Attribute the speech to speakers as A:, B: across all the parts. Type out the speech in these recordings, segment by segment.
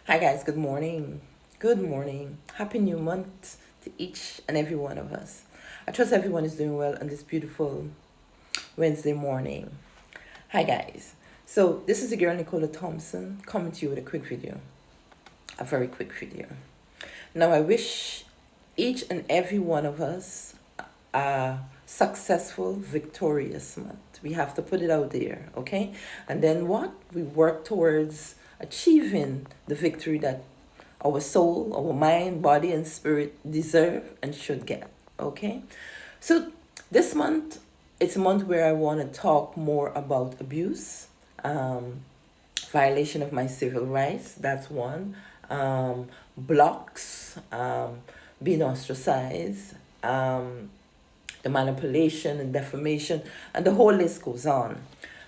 A: Hi, guys. Good morning. Good morning. Happy new month to each and every one of us. I trust everyone is doing well on this beautiful Wednesday morning. Hi, guys. So, this is the girl Nicola Thompson coming to you with a quick video. A very quick video. Now, I wish each and every one of us a successful, victorious month. We have to put it out there, okay? And then what? We work towards achieving the victory that our soul, our mind, body, and spirit deserve and should get, okay? So this month, it's a month where I want to talk more about abuse, violation of my civil rights, that's one, blocks, being ostracized, the manipulation and defamation, and the whole list goes on.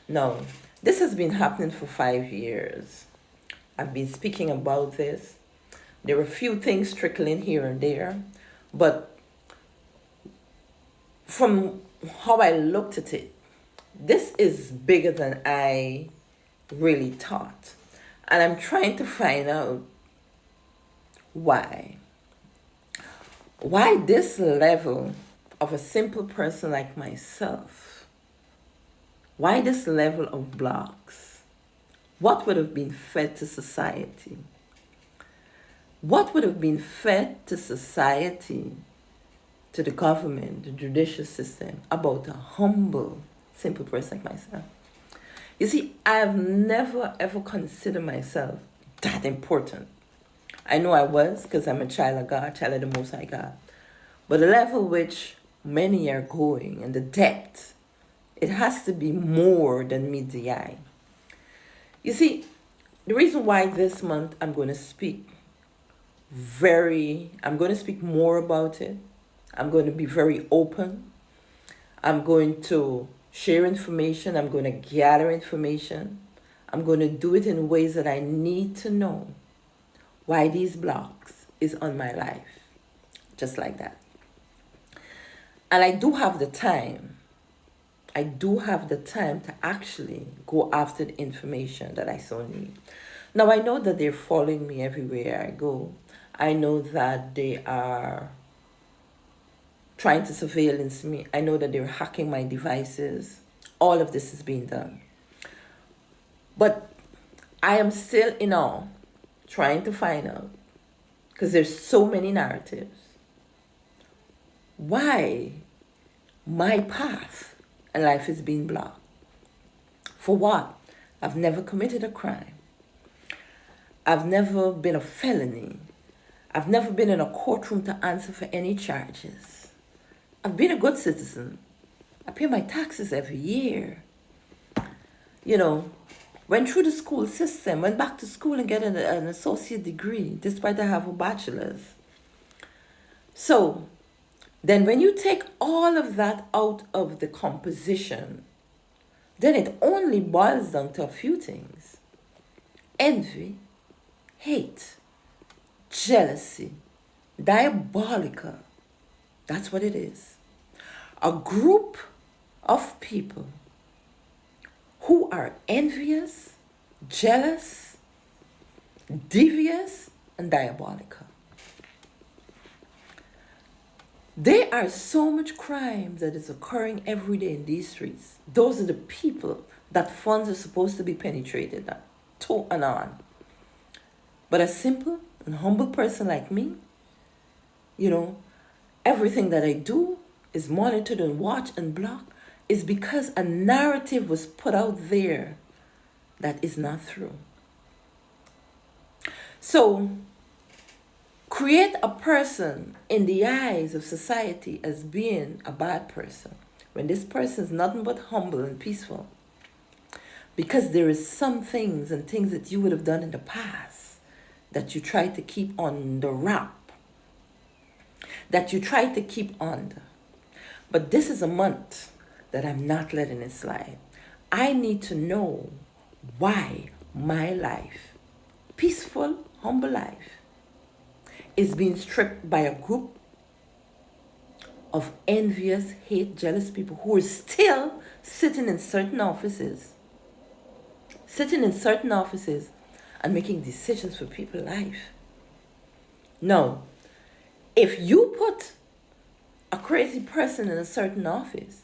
A: Now, this has been happening for 5 years. I've been speaking about this. There are a few things trickling here and there, but from how I looked at it, this is bigger than I really thought. And I'm trying to find out why. Why this level of a simple person like myself? Why this level of blocks? What would have been fed to society? What would have been fed to society, to the government, the judicial system, about a humble, simple person like myself? You see, I've never ever considered myself that important. I know I was because I'm a child of God, child of the Most High God. But the level which many are going and the depth, it has to be more than meets the eye. You see, the reason why this month I'm going to speak more about it. I'm going to be very open. I'm going to share information. I'm going to gather information. I'm going to do it in ways that I need to know why these blocks is on my life. Just like that. And I do have the time. I do have the time to actually go after the information that I so need. Now, I know that they're following me everywhere I go. I know that they are trying to surveillance me. I know that they're hacking my devices. All of this is being done. But I am still in awe, trying to find out, because there's so many narratives, why my path and life is being blocked. For what? I've never committed a crime. I've never been a felony. I've never been in a courtroom to answer for any charges. I've been a good citizen. I pay my taxes every year. Went through the school system, went back to school and get an associate degree, despite I have a bachelor's. So, then when you take all of that out of the composition, then it only boils down to a few things. Envy, hate, jealousy, diabolical. That's what it is. A group of people who are envious, jealous, devious, and diabolical. There are so much crime that is occurring every day in these streets. Those are the people that funds are supposed to be penetrated to and on. But a simple and humble person like me, everything that I do is monitored and watched and blocked is because a narrative was put out there that is not true. So, create a person in the eyes of society as being a bad person when this person is nothing but humble and peaceful. Because there is some things and things that you would have done in the past that you try to keep on the wrap, that you try to keep under. But this is a month that I'm not letting it slide. I need to know why my life, peaceful, humble life, is being stripped by a group of envious, hate, jealous people who are still sitting in certain offices and making decisions for people's life. Now, if you put a crazy person in a certain office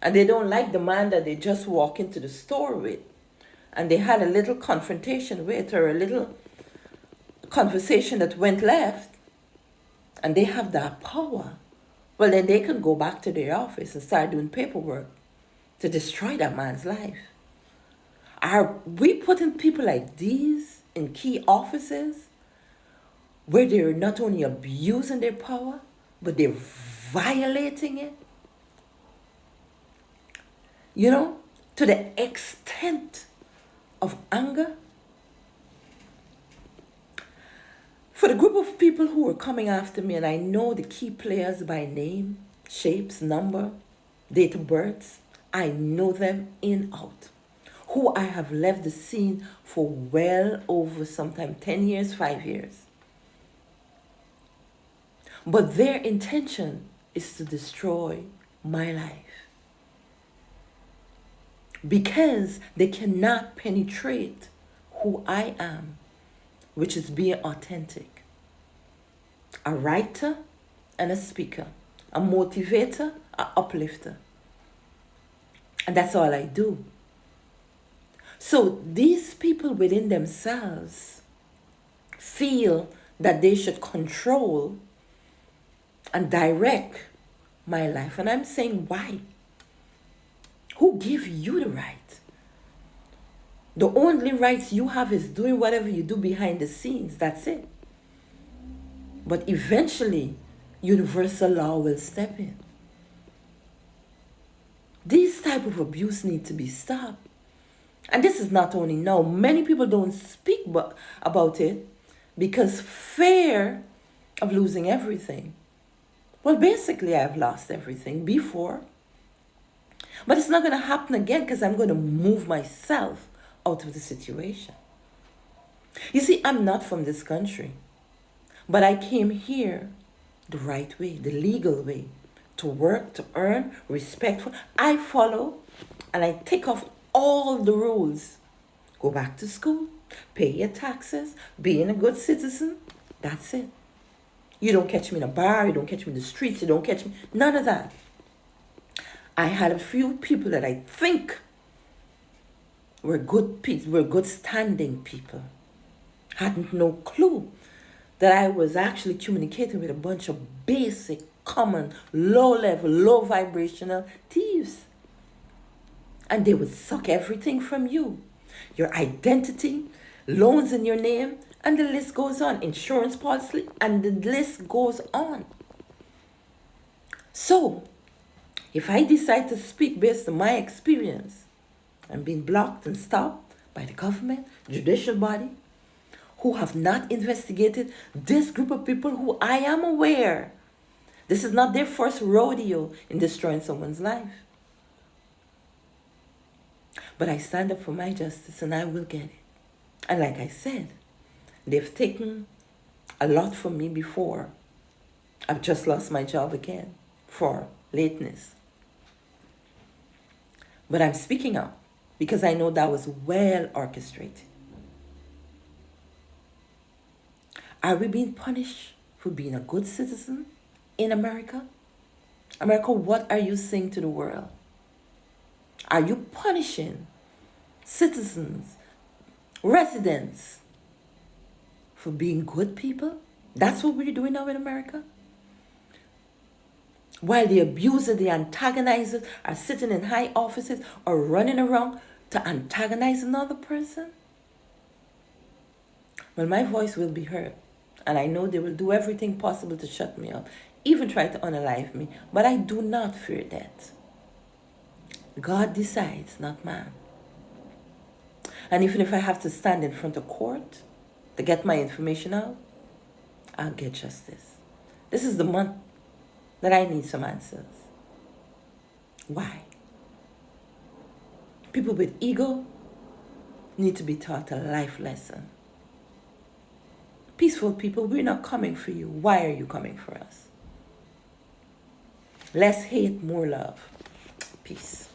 A: and they don't like the man that they just walk into the store with, and they had a little confrontation with, or a little conversation that went left, and they have that power, well, then they can go back to their office and start doing paperwork to destroy that man's life. Are we putting people like these in key offices where they're not only abusing their power, but they're violating it? You know, to the extent of anger. For the group of people who were coming after me, and I know the key players by name, shapes, number, date of births, I know them in out, who I have left the scene for well over sometime 10 years, 5 years. But their intention is to destroy my life, because they cannot penetrate who I am, which is being authentic. A writer and a speaker, a motivator, a uplifter. And that's all I do. So these people within themselves feel that they should control and direct my life. And I'm saying, why? Who gave you the right? The only rights you have is doing whatever you do behind the scenes. That's it. But eventually, universal law will step in. These type of abuse need to be stopped. And this is not only now. Many people don't speak about it because fear of losing everything. Well, basically, I've lost everything before. But it's not going to happen again because I'm going to move myself out of the situation. You see, I'm not from this country, but I came here the right way, the legal way, to work, to earn, respectful. I follow and I take off all the rules. Go back to school, pay your taxes, being a good citizen. That's it. You don't catch me in a bar, you don't catch me in the streets, you don't catch me, none of that. I had a few people that I think were good people, were good standing people. Hadn't no clue that I was actually communicating with a bunch of basic, common, low level, low vibrational thieves. And they would suck everything from you. Your identity, loans in your name, and the list goes on. Insurance policy, and the list goes on. So, if I decide to speak based on my experience, I'm being blocked and stopped by the government, judicial body, who have not investigated this group of people who I am aware. This is not their first rodeo in destroying someone's life. But I stand up for my justice and I will get it. And like I said, they've taken a lot from me before. I've just lost my job again for lateness. But I'm speaking up because I know that was well orchestrated. Are we being punished for being a good citizen in America? America, what are you saying to the world? Are you punishing citizens, residents, for being good people? That's what we're doing now in America? While the abusers, the antagonizers are sitting in high offices or running around to antagonize another person? Well, my voice will be heard. And I know they will do everything possible to shut me up, even try to unalive me. But I do not fear death. God decides, not man. And even if I have to stand in front of court to get my information out, I'll get justice. This is the month that I need some answers. Why? People with ego need to be taught a life lesson. Peaceful people, we're not coming for you. Why are you coming for us? Less hate, more love. Peace.